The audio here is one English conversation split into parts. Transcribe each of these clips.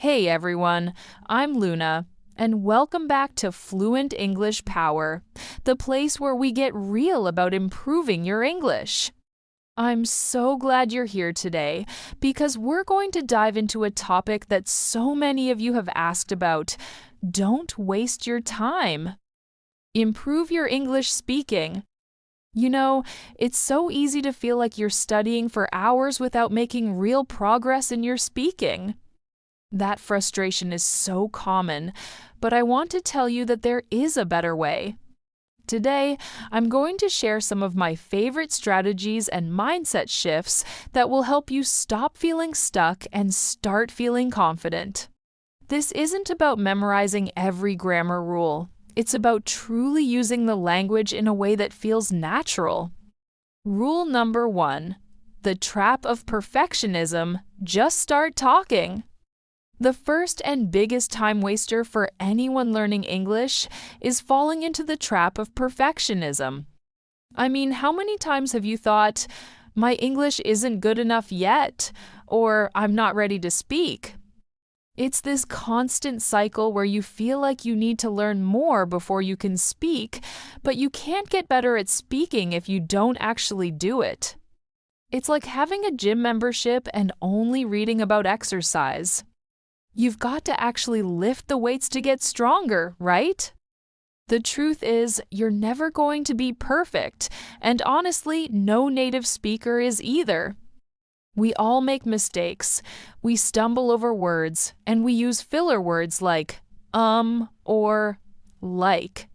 Hey everyone, I'm Luna, and welcome back to Fluent English Power, the place where we get real about improving your English. I'm so glad you're here today because we're going to dive into a topic that so many of you have asked about. Don't waste your time. Improve your English speaking. You know, it's so easy to feel like you're studying for hours without making real progress in your speaking. That frustration is so common, but I want to tell you that there is a better way. Today, I'm going to share some of my favorite strategies and mindset shifts that will help you stop feeling stuck and start feeling confident. This isn't about memorizing every grammar rule. It's about truly using the language in a way that feels natural. Rule number 1: the trap of perfectionism, just start talking. The first and biggest time waster for anyone learning English is falling into the trap of perfectionism. I mean, how many times have you thought, my English isn't good enough yet, or I'm not ready to speak? It's this constant cycle where you feel like you need to learn more before you can speak, but you can't get better at speaking if you don't actually do it. It's like having a gym membership and only reading about exercise. You've got to actually lift the weights to get stronger, right? The truth is, you're never going to be perfect, and honestly, no native speaker is either. We all make mistakes, we stumble over words, and we use filler words like or like.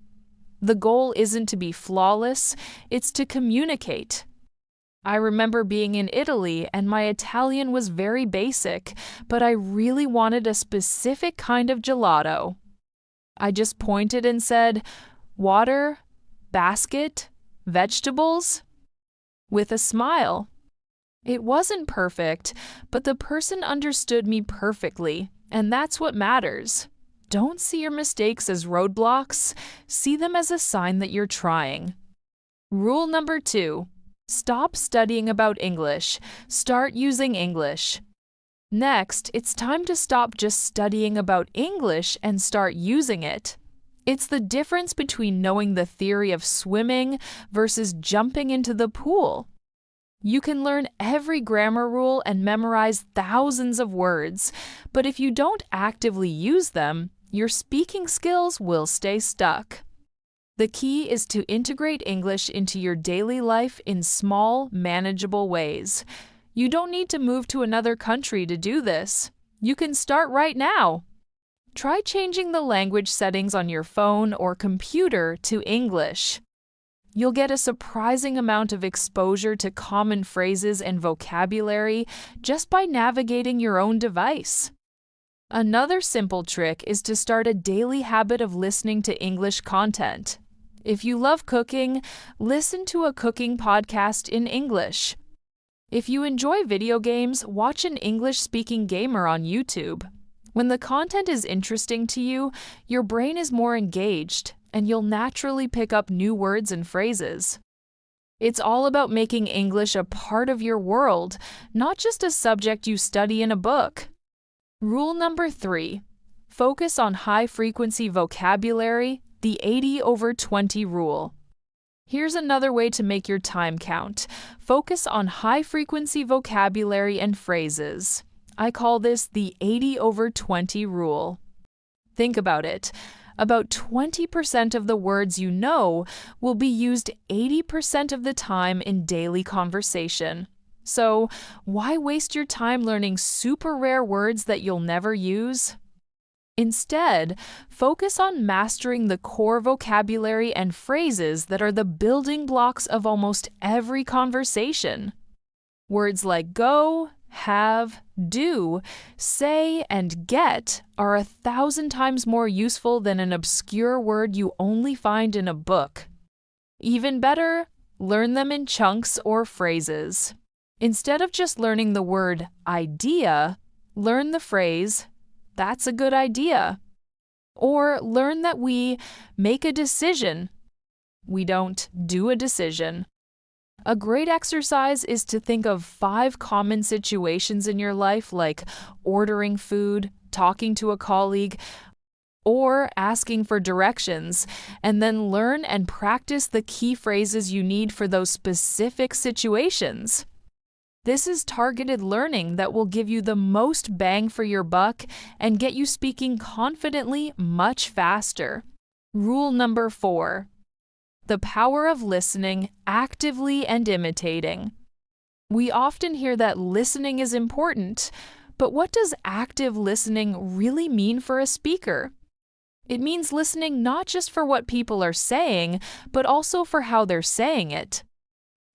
The goal isn't to be flawless, it's to communicate. I remember being in Italy and my Italian was very basic, but I really wanted a specific kind of gelato. I just pointed and said, water, basket, vegetables, with a smile. It wasn't perfect, but the person understood me perfectly, and that's what matters. Don't see your mistakes as roadblocks, see them as a sign that you're trying. Rule number 2. Stop studying about English. Start using English. Next, it's time to stop just studying about English and start using it. It's the difference between knowing the theory of swimming versus jumping into the pool. You can learn every grammar rule and memorize thousands of words, but if you don't actively use them, your speaking skills will stay stuck. The key is to integrate English into your daily life in small, manageable ways. You don't need to move to another country to do this. You can start right now. Try changing the language settings on your phone or computer to English. You'll get a surprising amount of exposure to common phrases and vocabulary just by navigating your own device. Another simple trick is to start a daily habit of listening to English content. If you love cooking, listen to a cooking podcast in English. If you enjoy video games, watch an English-speaking gamer on YouTube. When the content is interesting to you, your brain is more engaged, and you'll naturally pick up new words and phrases. It's all about making English a part of your world, not just a subject you study in a book. Rule number 3. Focus on high-frequency vocabulary, the 80/20 rule. Here's another way to make your time count. Focus on high-frequency vocabulary and phrases. I call this the 80/20 rule. Think about it. About 20% of the words you know will be used 80% of the time in daily conversation. So, why waste your time learning super rare words that you'll never use? Instead, focus on mastering the core vocabulary and phrases that are the building blocks of almost every conversation. Words like go, have, do, say, and get are 1,000 times more useful than an obscure word you only find in a book. Even better, learn them in chunks or phrases. Instead of just learning the word idea, learn the phrase, that's a good idea. Or learn that we make a decision. We don't do a decision. A great exercise is to think of 5 common situations in your life like ordering food, talking to a colleague, or asking for directions, and then learn and practice the key phrases you need for those specific situations. This is targeted learning that will give you the most bang for your buck and get you speaking confidently much faster. Rule number 4. The power of listening actively and imitating. We often hear that listening is important, but what does active listening really mean for a speaker? It means listening not just for what people are saying, but also for how they're saying it.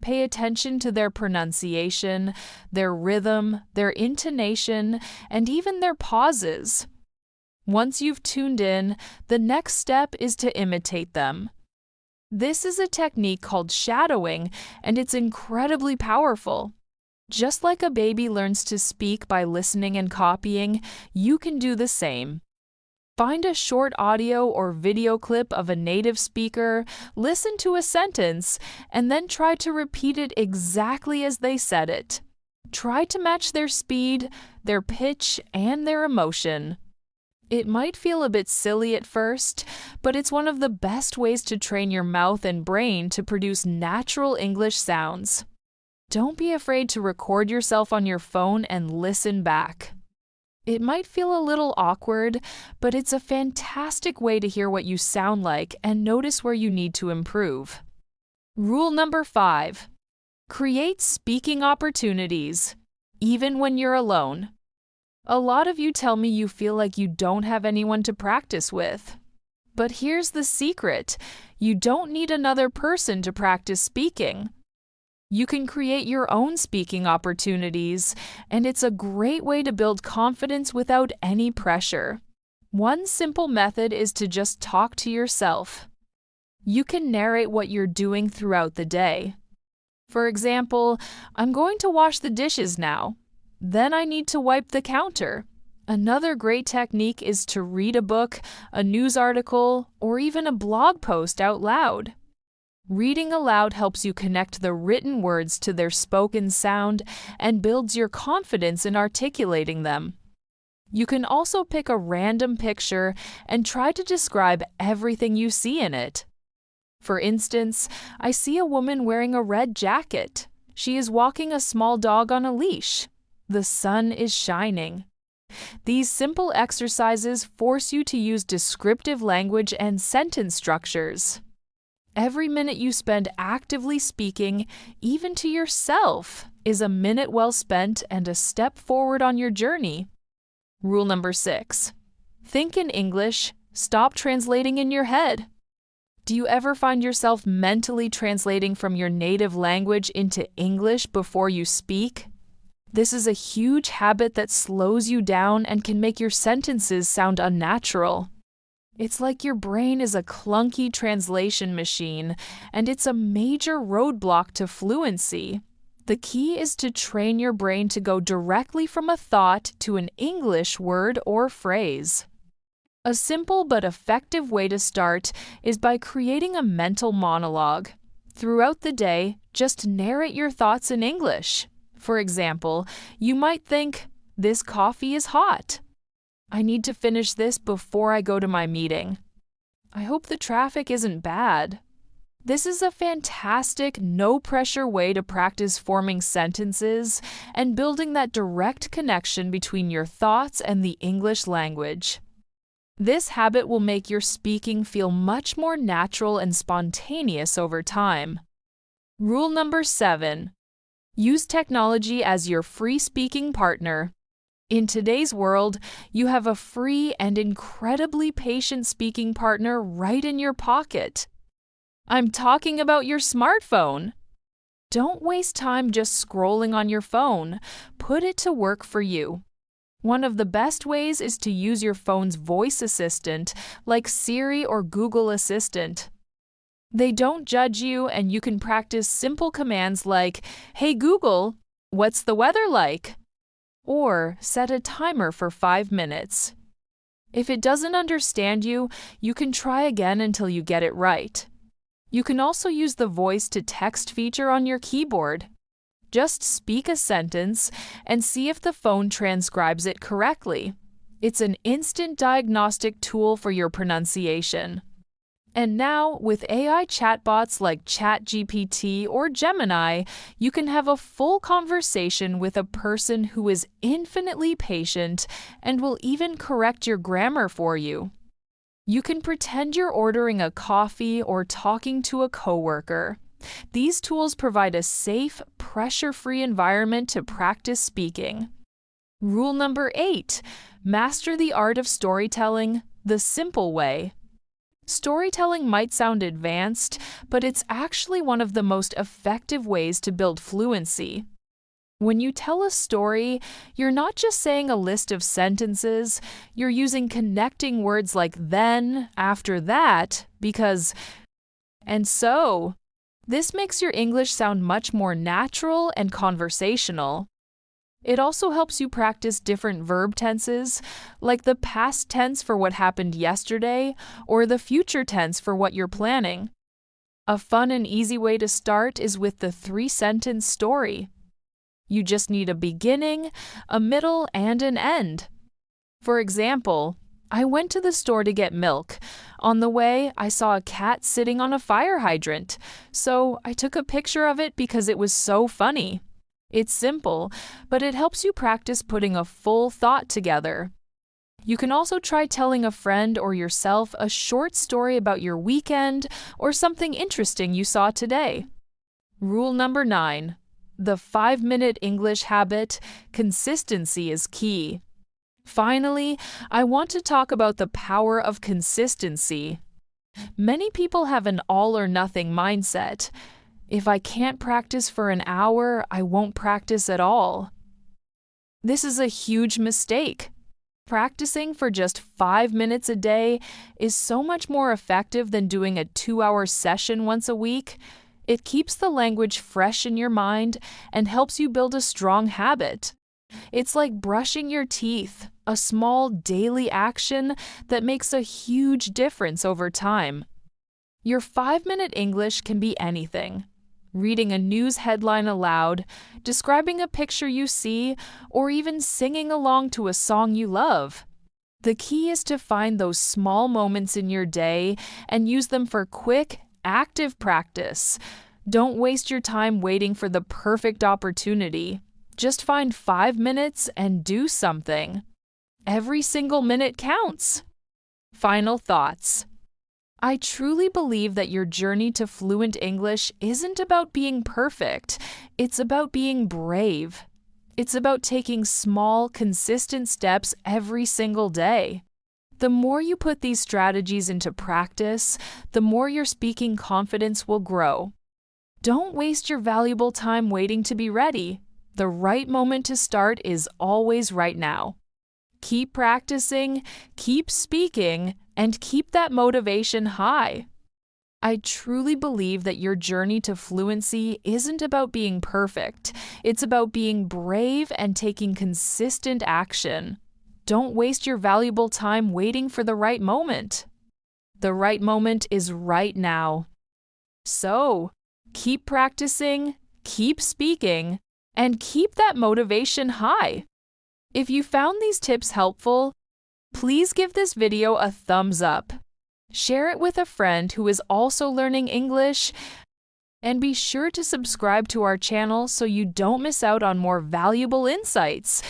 Pay attention to their pronunciation, their rhythm, their intonation, and even their pauses. Once you've tuned in, the next step is to imitate them. This is a technique called shadowing, and it's incredibly powerful. Just like a baby learns to speak by listening and copying, you can do the same. Find a short audio or video clip of a native speaker, listen to a sentence, and then try to repeat it exactly as they said it. Try to match their speed, their pitch, and their emotion. It might feel a bit silly at first, but it's one of the best ways to train your mouth and brain to produce natural English sounds. Don't be afraid to record yourself on your phone and listen back. It might feel a little awkward, but it's a fantastic way to hear what you sound like and notice where you need to improve. Rule number 5. Create speaking opportunities, even when you're alone. A lot of you tell me you feel like you don't have anyone to practice with. But here's the secret: you don't need another person to practice speaking. You can create your own speaking opportunities, and it's a great way to build confidence without any pressure. One simple method is to just talk to yourself. You can narrate what you're doing throughout the day. For example, I'm going to wash the dishes now. Then I need to wipe the counter. Another great technique is to read a book, a news article, or even a blog post out loud. Reading aloud helps you connect the written words to their spoken sound and builds your confidence in articulating them. You can also pick a random picture and try to describe everything you see in it. For instance, I see a woman wearing a red jacket. She is walking a small dog on a leash. The sun is shining. These simple exercises force you to use descriptive language and sentence structures. Every minute you spend actively speaking, even to yourself, is a minute well spent and a step forward on your journey. Rule number 6. Think in English, stop translating in your head. Do you ever find yourself mentally translating from your native language into English before you speak? This is a huge habit that slows you down and can make your sentences sound unnatural. It's like your brain is a clunky translation machine, and it's a major roadblock to fluency. The key is to train your brain to go directly from a thought to an English word or phrase. A simple but effective way to start is by creating a mental monologue. Throughout the day, just narrate your thoughts in English. For example, you might think, "This coffee is hot. I need to finish this before I go to my meeting. I hope the traffic isn't bad." This is a fantastic, no-pressure way to practice forming sentences and building that direct connection between your thoughts and the English language. This habit will make your speaking feel much more natural and spontaneous over time. Rule number 7. Use technology as your free speaking partner. In today's world, you have a free and incredibly patient speaking partner right in your pocket. I'm talking about your smartphone. Don't waste time just scrolling on your phone. Put it to work for you. One of the best ways is to use your phone's voice assistant, like Siri or Google Assistant. They don't judge you, and you can practice simple commands like, "Hey Google, what's the weather like?" Or set a timer for 5 minutes. If it doesn't understand you, you can try again until you get it right. You can also use the voice-to-text feature on your keyboard. Just speak a sentence and see if the phone transcribes it correctly. It's an instant diagnostic tool for your pronunciation. And now, with AI chatbots like ChatGPT or Gemini, you can have a full conversation with a person who is infinitely patient and will even correct your grammar for you. You can pretend you're ordering a coffee or talking to a coworker. These tools provide a safe, pressure-free environment to practice speaking. Rule number 8: master the art of storytelling the simple way. Storytelling might sound advanced, but it's actually one of the most effective ways to build fluency. When you tell a story, you're not just saying a list of sentences, you're using connecting words like then, after that, because, and so. This makes your English sound much more natural and conversational. It also helps you practice different verb tenses, like the past tense for what happened yesterday or the future tense for what you're planning. A fun and easy way to start is with the 3-sentence story. You just need a beginning, a middle, and an end. For example, I went to the store to get milk. On the way, I saw a cat sitting on a fire hydrant, so I took a picture of it because it was so funny. It's simple, but it helps you practice putting a full thought together. You can also try telling a friend or yourself a short story about your weekend or something interesting you saw today. Rule number 9: the 5-minute English habit: consistency is key. Finally, I want to talk about the power of consistency. Many people have an all-or-nothing mindset. If I can't practice for an hour, I won't practice at all. This is a huge mistake. Practicing for just 5 minutes a day is so much more effective than doing a 2-hour session once a week. It keeps the language fresh in your mind and helps you build a strong habit. It's like brushing your teeth, a small daily action that makes a huge difference over time. Your 5-minute English can be anything: reading a news headline aloud, describing a picture you see, or even singing along to a song you love. The key is to find those small moments in your day and use them for quick, active practice. Don't waste your time waiting for the perfect opportunity. Just find 5 minutes and do something. Every single minute counts. Final thoughts. I truly believe that your journey to fluent English isn't about being perfect. It's about being brave. It's about taking small, consistent steps every single day. The more you put these strategies into practice, the more your speaking confidence will grow. Don't waste your valuable time waiting to be ready. The right moment to start is always right now. Keep practicing, keep speaking, and keep that motivation high. I truly believe that your journey to fluency isn't about being perfect. It's about being brave and taking consistent action. Don't waste your valuable time waiting for the right moment. The right moment is right now. So, keep practicing, keep speaking, and keep that motivation high. If you found these tips helpful, please give this video a thumbs up. Share it with a friend who is also learning English, and be sure to subscribe to our channel so you don't miss out on more valuable insights.